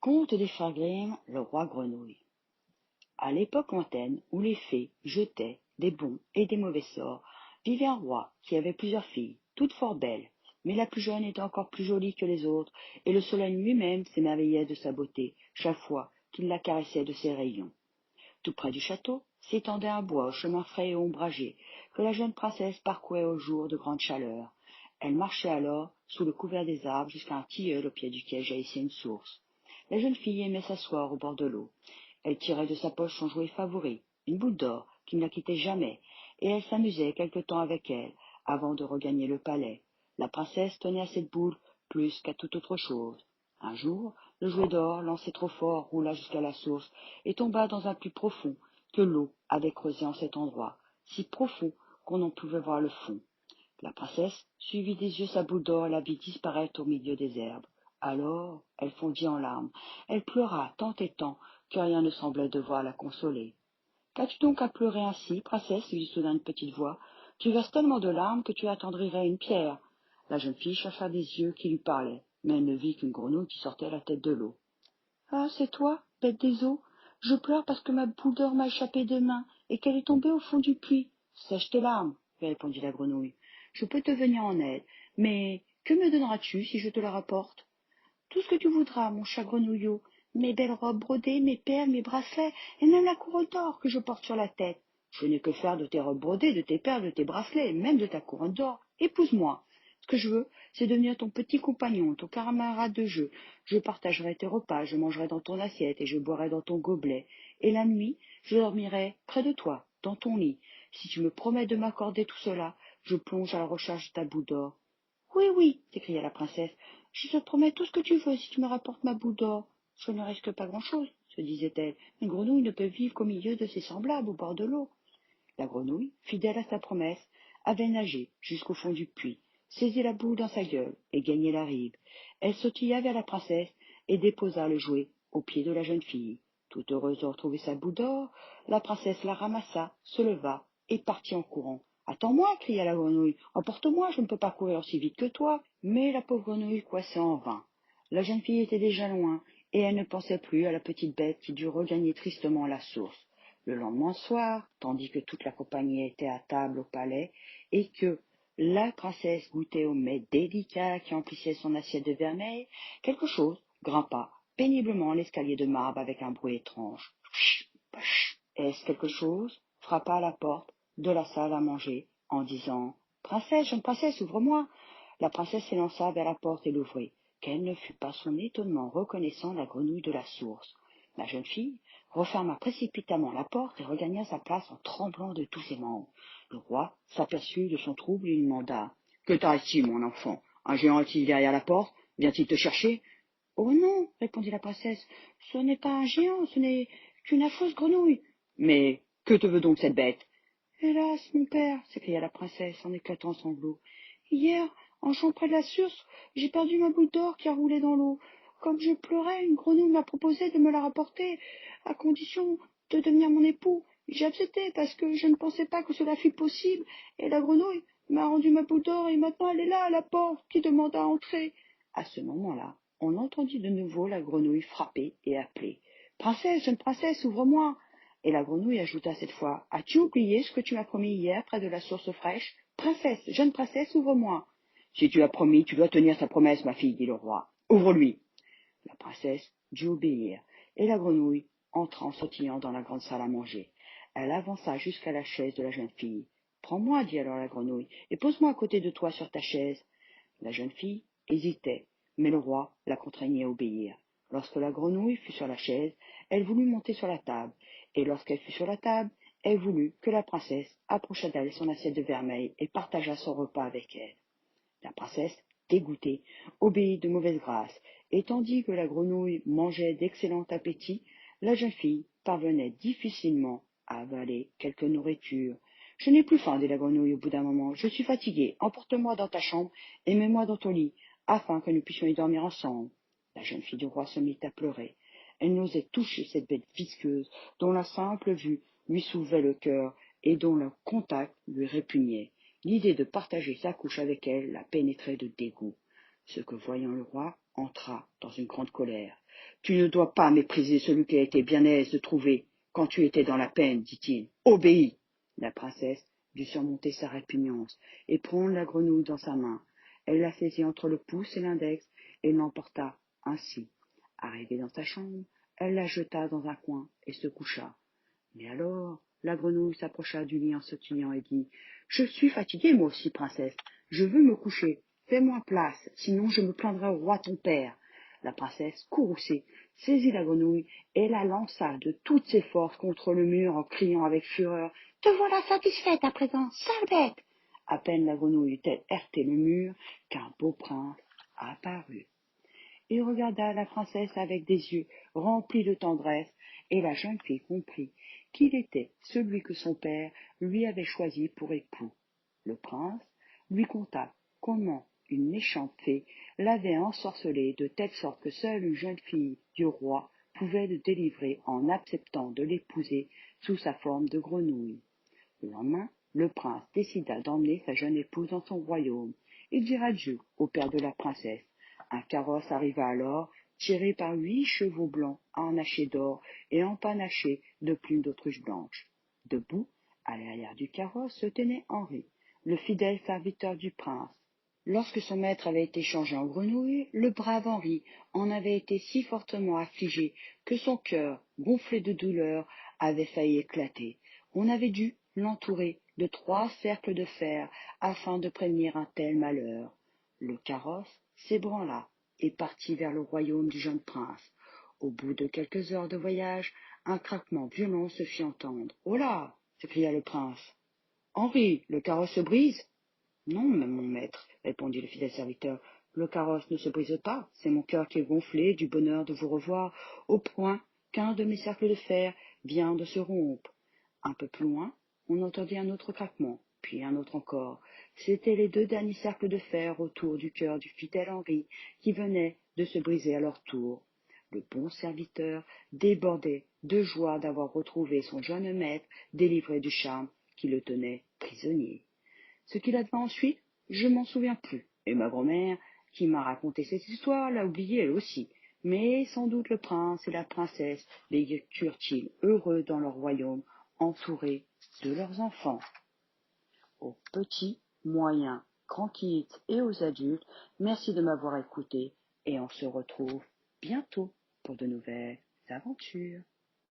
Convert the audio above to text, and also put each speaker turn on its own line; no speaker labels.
Conte des frères Grimm, le roi grenouille. À l'époque lointaine où les fées jetaient des bons et des mauvais sorts, vivait un roi qui avait plusieurs filles, toutes fort belles, mais la plus jeune était encore plus jolie que les autres, et le soleil lui-même s'émerveillait de sa beauté chaque fois qu'il la caressait de ses rayons. Tout près du château s'étendait un bois au chemin frais et ombragé, que la jeune princesse parcourait au jour de grande chaleur. Elle marchait alors sous le couvert des arbres jusqu'à un tilleul au pied duquel jaillissait une source. La jeune fille aimait s'asseoir au bord de l'eau. Elle tirait de sa poche son jouet favori, une boule d'or qui ne la quittait jamais, et elle s'amusait quelque temps avec elle, avant de regagner le palais. La princesse tenait à cette boule plus qu'à toute autre chose. Un jour, le jouet d'or, lancé trop fort, roula jusqu'à la source et tomba dans un puits profond que l'eau avait creusé en cet endroit, si profond qu'on en pouvait voir le fond. La princesse suivit des yeux sa boule d'or et la vit disparaître au milieu des herbes. Alors elle fondit en larmes. Elle pleura tant et tant que rien ne semblait devoir la consoler. Qu'as-tu donc à pleurer ainsi, princesse lui dit soudain une petite voix. Tu verses tellement de larmes que tu attendrirais une pierre. La jeune fille chercha des yeux qui lui parlaient, mais elle ne vit qu'une grenouille qui sortait la tête de l'eau. Ah, c'est toi, bête des eaux. Je pleure parce que ma boule d'or m'a échappé des mains et qu'elle est tombée au fond du puits. Sèche tes larmes, lui répondit la grenouille. Je peux te venir en aide, mais que me donneras-tu si je te la rapporte? Tout ce que tu voudras, mon chat grenouillot, mes belles robes brodées, mes perles, mes bracelets, et même la couronne d'or que je porte sur la tête. Je n'ai que faire de tes robes brodées, de tes perles, de tes bracelets, et même de ta couronne d'or. Épouse-moi. Ce que je veux, c'est devenir ton petit compagnon, ton camarade de jeu. Je partagerai tes repas, je mangerai dans ton assiette et je boirai dans ton gobelet. Et la nuit, je dormirai près de toi, dans ton lit. Si tu me promets de m'accorder tout cela, je plonge à la recherche de ta boule d'or. Oui, oui, s'écria la princesse, je te promets tout ce que tu veux si tu me rapportes ma boule d'or. Je ne risque pas grand-chose, se disait-elle. Une grenouille ne peut vivre qu'au milieu de ses semblables au bord de l'eau. La grenouille, fidèle à sa promesse, avait nagé jusqu'au fond du puits, saisi la boule dans sa gueule et gagné la rive. Elle sautilla vers la princesse et déposa le jouet aux pieds de la jeune fille. Toute heureuse de retrouver sa boule d'or, la princesse la ramassa, se leva et partit en courant. Attends-moi, cria la grenouille, emporte-moi, je ne peux pas courir aussi vite que toi. Mais la pauvre grenouille coassait en vain. La jeune fille était déjà loin, et elle ne pensait plus à la petite bête qui dut regagner tristement la source. Le lendemain soir, tandis que toute la compagnie était à table au palais, et que la princesse goûtait au mets délicat qui emplissait son assiette de vermeil, quelque chose grimpa péniblement l'escalier de marbre avec un bruit étrange. Est-ce quelque chose frappa à la porte de la salle à manger en disant « Princesse, jeune princesse, ouvre-moi !» La princesse s'élança vers la porte et l'ouvrit. Quel ne fut pas son étonnement reconnaissant la grenouille de la source. La jeune fille referma précipitamment la porte et regagna sa place en tremblant de tous ses membres. Le roi s'aperçut de son trouble et lui demanda « Que t'arrive-t-il, mon enfant? Un géant est-il derrière la porte? Vient-il te chercher ?» Oh non, répondit la princesse, ce n'est pas un géant, ce n'est qu'une affreuse grenouille. Mais que te veut donc cette bête? Hélas, mon père, s'écria la princesse en éclatant en sanglots. Hier, en jouant près de la source, j'ai perdu ma boule d'or qui a roulé dans l'eau. Comme je pleurais, une grenouille m'a proposé de me la rapporter, à condition de devenir mon époux. J'ai accepté parce que je ne pensais pas que cela fût possible, et la grenouille m'a rendu ma boule d'or et maintenant elle est là à la porte qui demande à entrer. À ce moment-là, on entendit de nouveau la grenouille frapper et appeler. Princesse, jeune princesse, ouvre-moi. Et la grenouille ajouta cette fois, as-tu oublié ce que tu m'as promis hier près de la source fraîche? Princesse, jeune princesse, ouvre-moi. Si tu as promis, tu dois tenir ta promesse, ma fille, dit le roi. Ouvre-lui. La princesse dut obéir, et la grenouille entra en sautillant dans la grande salle à manger. Elle avança jusqu'à la chaise de la jeune fille. Prends-moi, dit alors la grenouille, et pose-moi à côté de toi sur ta chaise. La jeune fille hésitait, mais le roi la contraignait à obéir. Lorsque la grenouille fut sur la chaise, elle voulut monter sur la table, et lorsqu'elle fut sur la table, elle voulut que la princesse approchât d'elle son assiette de vermeil et partageât son repas avec elle. La princesse, dégoûtée, obéit de mauvaise grâce, et tandis que la grenouille mangeait d'excellent appétit, la jeune fille parvenait difficilement à avaler quelque nourriture. Je n'ai plus faim, dit la grenouille au bout d'un moment. Je suis fatiguée. Emporte-moi dans ta chambre et mets-moi dans ton lit, afin que nous puissions y dormir ensemble. La jeune fille du roi se mit à pleurer. Elle n'osait toucher cette bête visqueuse, dont la simple vue lui soulevait le cœur et dont le contact lui répugnait. L'idée de partager sa couche avec elle la pénétrait de dégoût. Ce que voyant le roi entra dans une grande colère. Tu ne dois pas mépriser celui qui a été bien aise de trouver quand tu étais dans la peine, dit-il. Obéis. La princesse dut surmonter sa répugnance et prendre la grenouille dans sa main. Elle la saisit entre le pouce et l'index et l'emporta ainsi. Arrivée dans sa chambre, elle la jeta dans un coin et se coucha. Mais alors, la grenouille s'approcha du lit en sautillant et dit « Je suis fatiguée, moi aussi, princesse. Je veux me coucher. Fais-moi place, sinon je me plaindrai au roi ton père. » La princesse, courroucée, saisit la grenouille et la lança de toutes ses forces contre le mur en criant avec fureur « Te voilà satisfaite à présent, sale bête !» À peine la grenouille eut-elle heurté le mur qu'un beau prince apparut. Il regarda la princesse avec des yeux remplis de tendresse, et la jeune fille comprit qu'il était celui que son père lui avait choisi pour époux. Le prince lui conta comment une méchante fée l'avait ensorcelé de telle sorte que seule une jeune fille du roi pouvait le délivrer en acceptant de l'épouser sous sa forme de grenouille. Le lendemain, le prince décida d'emmener sa jeune épouse dans son royaume. Il dit adieu au père de la princesse. Un carrosse arriva alors, tiré par 8 chevaux blancs harnachés d'or et empanachés de plumes d'autruche blanche. Debout, à l'arrière du carrosse, se tenait Henri, le fidèle serviteur du prince. Lorsque son maître avait été changé en grenouille, le brave Henri en avait été si fortement affligé que son cœur, gonflé de douleur, avait failli éclater. On avait dû l'entourer de 3 cercles de fer afin de prévenir un tel malheur. Le carrosse s'ébranla et partit vers le royaume du jeune prince. Au bout de quelques heures de voyage, un craquement violent se fit entendre. « Oh là !» s'écria le prince. « Henri, le carrosse se brise !»« Non, mon maître, répondit le fidèle serviteur, le carrosse ne se brise pas, c'est mon cœur qui est gonflé du bonheur de vous revoir, au point qu'un de mes cercles de fer vient de se rompre. » Un peu plus loin, on entendit un autre craquement, puis un autre encore. C'étaient les 2 derniers cercles de fer autour du cœur du fidèle Henri qui venaient de se briser à leur tour. Le bon serviteur débordait de joie d'avoir retrouvé son jeune maître délivré du charme qui le tenait prisonnier. Ce qu'il advint ensuite, je m'en souviens plus, et ma grand-mère, qui m'a raconté cette histoire, l'a oubliée elle aussi. Mais sans doute le prince et la princesse vécurent-ils heureux dans leur royaume, entourés de leurs enfants. Aux petits, moyens, grands kids et aux adultes, merci de m'avoir écouté, et on se retrouve bientôt pour de nouvelles aventures.